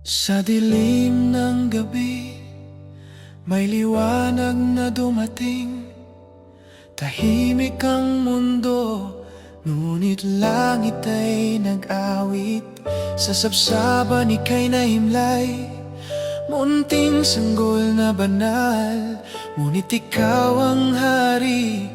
Sa dilim ng gabi, may liwanag na dumating. Tahimik ang mundo, ngunit langit ay nag-awit. Sa sabsaban ika'y nahimlay, munting sanggol na banal. Ngunit ikaw ang hari,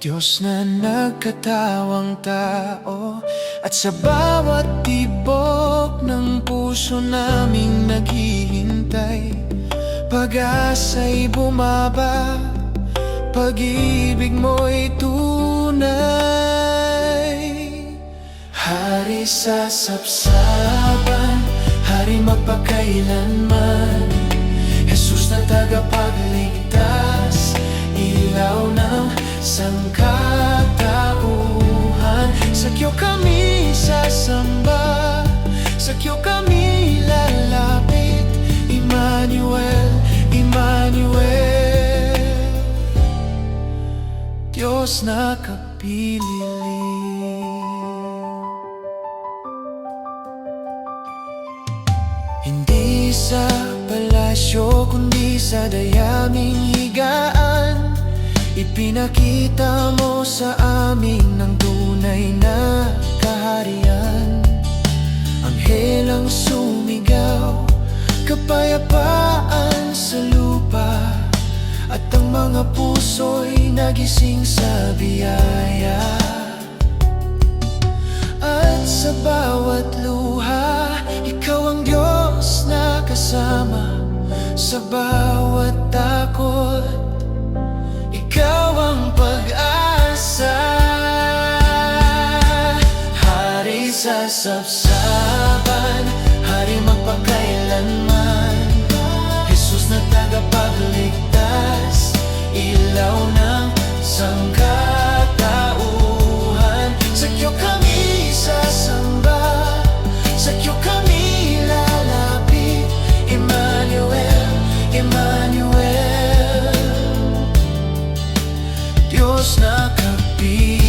Diyos na nagkatawang tao. At sa bawat tibok ng puso naming naghihintay, pag-asa'y bumaba, pag-ibig mo'y tunay. Hari sa sabsaban, hari magpakailanman, Jesus na tagapagligtas, ilaw ng sangkatauhan. Sa iyo kami sasamba, sa iyo kami lalapit. Emmanuel, Emmanuel, Diyos na kapiling. Hindi sa palasyo kundi sa dayaming higaan, ipinakita mo sa amin ng tunay na kaharian. Anghelang sumigaw, kapayapaan sa lupa, at ang mga puso'y nagising sa biyaya. At sa bawat luha, ikaw ang Diyos na kasama. Sa bawat takot, ikaw ang pag-asa. Hari sa sabsaban, hari magpakailanman, Jesus na tagapagligtas, ilaw ng sangkatauhan. Sa iyo kami sasamba, sa iyo kami lalapit. Emmanuel, Emmanuel, Diyos na kapiling.